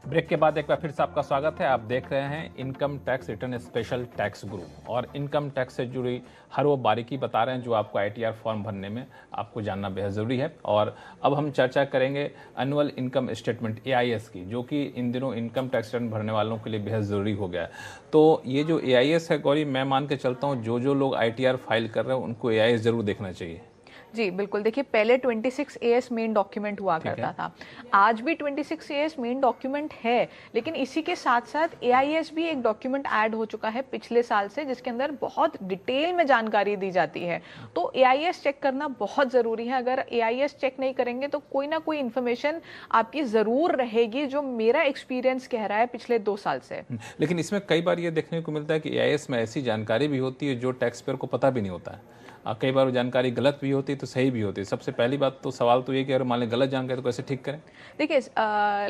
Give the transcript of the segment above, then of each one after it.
Break के बाद एक बार फिर से आपका स्वागत है। आप देख रहे हैं income tax return special tax group और इनकम टैक्स से जुड़ी हर वो बारीकी बता रहे हैं जो आपको आईटीआर फॉर्म भरने में आपको जानना बेहद ज़रूरी है। और अब हम चर्चा करेंगे एनुअल इनकम स्टेटमेंट एआईएस की, जो कि इन दिनों इनकम टैक्स रिटर्न भरने वालों के लिए बेहद ज़रूरी हो गया है। तो ये जो एआईएस है गौरी, मैं मान के चलता हूँ जो लोग आईटीआर फाइल कर रहे हैं उनको एआईएस ज़रूर देखना चाहिए। जी बिल्कुल, देखिए पहले 26 एएस मेन डॉक्यूमेंट हुआ करता था। आज भी 26 एएस मेन डॉक्यूमेंट है, लेकिन इसी के साथ साथ एआईएस भी एक डॉक्यूमेंट ऐड हो चुका है पिछले साल से, जिसके अंदर बहुत डिटेल में जानकारी दी जाती है। तो एआईएस चेक करना बहुत ज़रूरी है। अगर एआईएस चेक नहीं करेंगे तो कोई ना कोई इन्फॉर्मेशन आपकी ज़रूर रहेगी, जो मेरा एक्सपीरियंस कह रहा है पिछले 2 साल से। लेकिन इसमें कई बार ये देखने को मिलता है कि एआईएस में ऐसी जानकारी भी होती है जो टैक्स पेयर को पता भी नहीं होता है। कई बार वो जानकारी गलत भी होती है तो सही भी होती है। सबसे पहली बात तो सवाल तो ये कि अगर मान लें गलत जानकारी तो कैसे ठीक करें? देखिए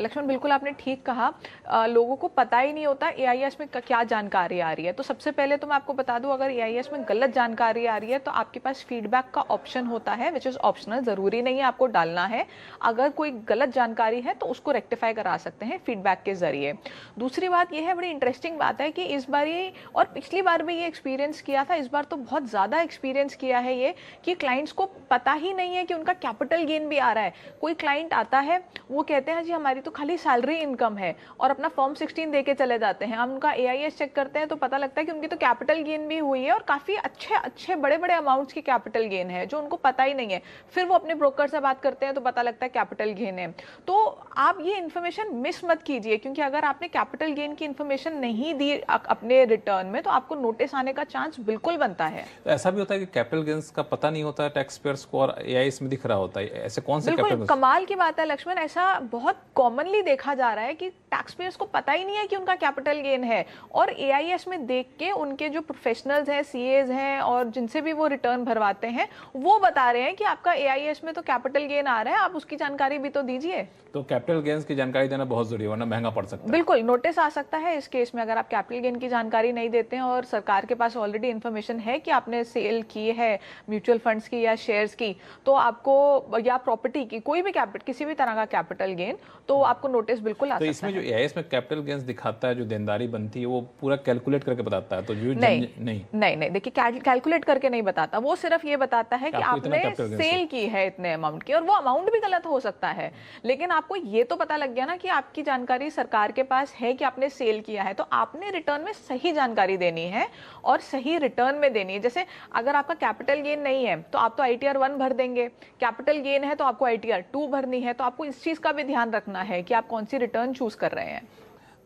लक्ष्मण, बिल्कुल आपने ठीक कहा। लोगों को पता ही नहीं होता एआईएस में क्या जानकारी आ रही है। तो सबसे पहले तो मैं आपको बता दूं, अगर एआईएस में गलत जानकारी आ रही है तो आपके पास फीडबैक का ऑप्शन होता है, विच इज़ ऑप्शनल, ज़रूरी नहीं है आपको डालना है। अगर कोई गलत जानकारी है तो उसको रेक्टिफाई करा सकते हैं फीडबैक के जरिए। दूसरी बात यह है, बड़ी इंटरेस्टिंग बात है कि इस बार ये और पिछली बार भी ये एक्सपीरियंस किया था, इस बार तो बहुत ज़्यादा एक्सपीरियंस किया है ये, कि क्लाइंट्स को पता ही नहीं है कि उनका कैपिटल गेन भी आ रहा है। कोई क्लाइंट आता है, वो कहते हैं जी हमारी तो खाली सैलरी इनकम है, और अपना फॉर्म 16 दे के चले जाते हैं। हम उनका एआईएस चेक करते हैं तो पता लगता है कि उनकी तो कैपिटल गेन भी हुई है, और काफ़ी अच्छे बड़े बड़े अमाउंट्स की कैपिटल गेन है जो उनको पता ही नहीं है। फिर वो अपने ब्रोकर से बात करते हैं तो पता लगता है कैपिटल गेन है। तो आप ये इन्फॉर्मेशन मिस मत कीजिए, क्योंकि अगर आपने कैपिटल गेन की इन्फॉर्मेशन नहीं दी अपने रिटर्न में तो आपको नोटिस आने का चांस बिल्कुल बनता है। तो ऐसा भी होता है कि कैपिटल गेन्स का पता नहीं होता है टैक्स पेयर्स को और एआईएस में दिख रहा होता है। ऐसे कौन से बिल्कुल कैपिटल? कमाल की बात है लक्ष्मण, ऐसा बहुत कॉमनली देखा जा रहा है कि टैक्स पेयर्स को पता ही नहीं है कि उनका कैपिटल गेन है, और एआईएस में देख के उनके जो प्रोफेशनल्स हैं, सीएज हैं, और जिनसे भी वो रिटर्न भरवाते हैं, वो बता रहे हैं कि आपका एआईएस में तो कैपिटल गेन आ रहा है, आप उसकी जानकारी भी तो दीजिए। तो कैपिटल गेन्स की जानकारी देना बहुत जरूरी है, वरना महंगा पड़ सकता है। बिल्कुल, नोटिस आ सकता है इस केस में। अगर आप कैपिटल गेन की जानकारी नहीं देते हैं और सरकार के पास ऑलरेडी इन्फॉर्मेशन है कि आपने सेल की है म्यूचुअल फंड्स की या शेयर्स की, तो आपको, या प्रॉपर्टी की, कोई भी कैपिटल, किसी भी तरह का कैपिटल गेन, तो आपको नोटिस बिल्कुल आ सकता है। तो इसमें जो एआईएस में कैपिटल गेन्स दिखाता है, जो देनदारी बनती है, वो पूरा कैलकुलेट करके बताता है? तो जो नहीं, देखिए कैलकुलेट करके नहीं बताता, वो सिर्फ ये बताता है कि आपने सेल की है इतने अमाउंट की, और वो अमाउंट भी गलत हो सकता है, लेकिन आपको ये तो पता लग गया ना कि आपकी जानकारी सरकार के पास है कि आपने सेल किया है। तो आपने रिटर्न में सही जानकारी देनी है और सही रिटर्न में देनी है। जैसे अगर आपका कैपिटल गेन नहीं है तो आप तो आईटीआर 1 भर देंगे, कैपिटल गेन है तो आपको आईटीआर 2 भरनी है। तो आपको इस चीज का भी ध्यान रखना है कि आप कौन सी रिटर्न चूज कर रहे हैं।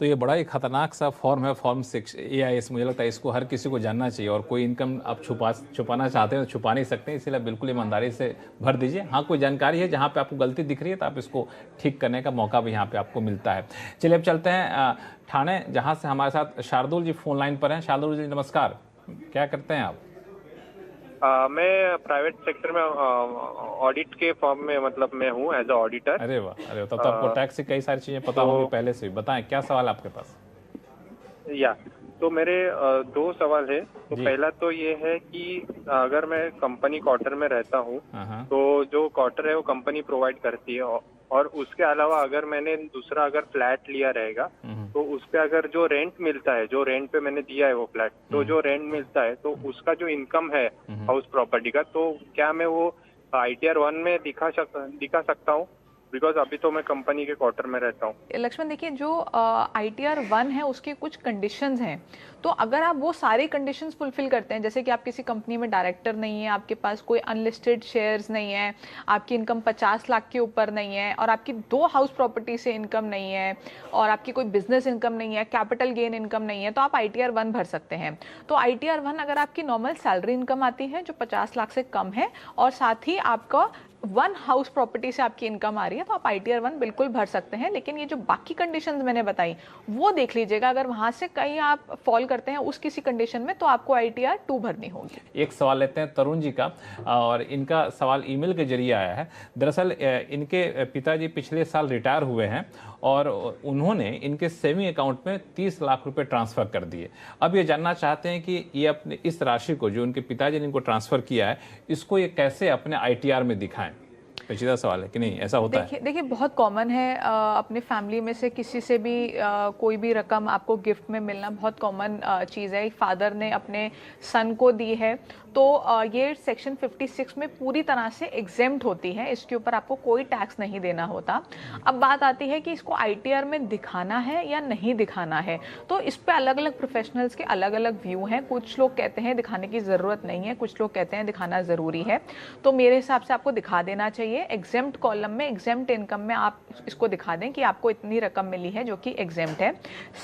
तो ये बड़ा ही खतरनाक सा फॉर्म है, फॉर्म 6 एआईएस। मुझे लगता है इसको हर किसी को जानना चाहिए, और कोई इनकम आप छुपाना चाहते हैं तो छुपा नहीं सकते, इसलिए बिल्कुल ईमानदारी से भर दीजिए। हाँ, कोई जानकारी है जहाँ पे आपको गलती दिख रही है तो आप इसको ठीक करने का मौका भी यहाँ पे आपको मिलता है। चलिए अब चलते हैं ठाणे, जहाँ से हमारे साथ शार्दुल जी फोन लाइन पर हैं। शार्दुल जी नमस्कार, क्या करते हैं आप? मैं प्राइवेट सेक्टर में ऑडिट के फॉर्म में, मतलब मैं हूँ एज अ ऑडिटर। अरे वाह, अरे तब तो आपको टैक्स से कई सारी चीजें पता होंगी पहले से। बताएं क्या सवाल आपके पास? तो मेरे 2 सवाल है। तो पहला तो ये है कि अगर मैं कंपनी क्वार्टर में रहता हूँ तो जो क्वार्टर है वो कंपनी प्रोवाइड करती है, और उसके अलावा अगर मैंने दूसरा अगर फ्लैट लिया रहेगा तो उस पे अगर जो रेंट मिलता है, जो रेंट पे मैंने दिया है वो फ्लैट, तो जो रेंट मिलता है तो उसका जो इनकम है हाउस प्रॉपर्टी का, तो क्या मैं वो आईटीआर 1 में दिखा सकता हूँ? बिकॉज अभी तो मैं कंपनी के क्वार्टर में रहता हूँ। लक्ष्मण, देखिए जो आईटीआर 1 है उसके कुछ कंडीशंस हैं। तो अगर आप वो सारे कंडीशंस फुलफिल करते हैं, जैसे कि आप किसी कंपनी में डायरेक्टर नहीं है, आपके पास कोई अनलिस्टेड शेयर्स नहीं है, आपकी इनकम 50 लाख के ऊपर नहीं है, और आपकी 2 हाउस प्रॉपर्टी से इनकम नहीं है, और आपकी कोई बिजनेस इनकम नहीं है, कैपिटल गेन इनकम नहीं है, तो आप आईटीआर 1 भर सकते हैं। तो आईटीआर 1 अगर आपकी नॉर्मल सैलरी इनकम आती है जो 50 लाख से कम है, और साथ ही आपका 1 हाउस प्रॉपर्टी से आपकी इनकम आ रही है, तो आप आईटीआर 1 बिल्कुल भर सकते हैं। लेकिन ये जो बाकी कंडीशंस मैंने बताई वो देख लीजिएगा, अगर वहां से कहीं आप फॉल करते हैं उस किसी कंडीशन में, तो आपको आईटीआर 2 भरनी होगी। एक सवाल लेते हैं तरुण जी का, और इनका सवाल ईमेल के जरिए आया है। दरअसल इनके पिताजी पिछले साल रिटायर हुए हैं और उन्होंने इनके सेविंग अकाउंट में 30 लाख रुपए ट्रांसफर कर दिए। अब ये जानना चाहते हैं कि ये अपने इस राशि को जो उनके पिताजी ने इनको ट्रांसफर किया है, इसको ये कैसे अपने आईटीआर में दिखाएं। पेचीदा सवाल है कि नहीं, ऐसा होता है? देखिए बहुत कॉमन है, अपने फैमिली में से किसी से भी कोई भी रकम आपको गिफ्ट में मिलना बहुत कॉमन चीज़ है। फादर ने अपने सन को दी है तो ये सेक्शन 56 में पूरी तरह से एग्जेम्प्ट होती है, इसके ऊपर आपको कोई टैक्स नहीं देना होता। अब बात आती है कि इसको ITR में दिखाना है या नहीं दिखाना है, तो इस पे अलग अलग प्रोफेशनल्स के अलग अलग व्यू हैं। कुछ लोग कहते हैं दिखाने की ज़रूरत नहीं है, कुछ लोग कहते हैं दिखाना ज़रूरी है। तो मेरे हिसाब से आपको दिखा देना चाहिए। एग्जेम्प्ट कॉलम में, एग्जेम्प्ट इनकम में आप इसको दिखा दें कि आपको इतनी रकम मिली है जो कि एग्जेम्प्ट है।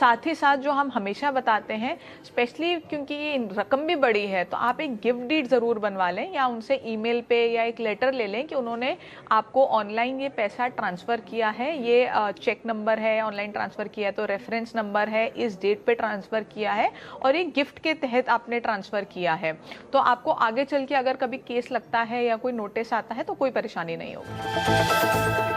साथ ही साथ जो हम हमेशा बताते हैं, स्पेशली क्योंकि ये रकम भी बड़ी है, तो आप एक गिफ्ट डीड ज़रूर बनवा लें या उनसे ईमेल पे या एक लेटर ले लें कि उन्होंने आपको ऑनलाइन ये पैसा ट्रांसफ़र किया है, ये चेक नंबर है, ऑनलाइन ट्रांसफ़र किया है तो रेफरेंस नंबर है, इस डेट पे ट्रांसफ़र किया है और एक गिफ्ट के तहत आपने ट्रांसफ़र किया है। तो आपको आगे चल के अगर कभी केस लगता है या कोई नोटिस आता है तो कोई परेशानी नहीं होगी।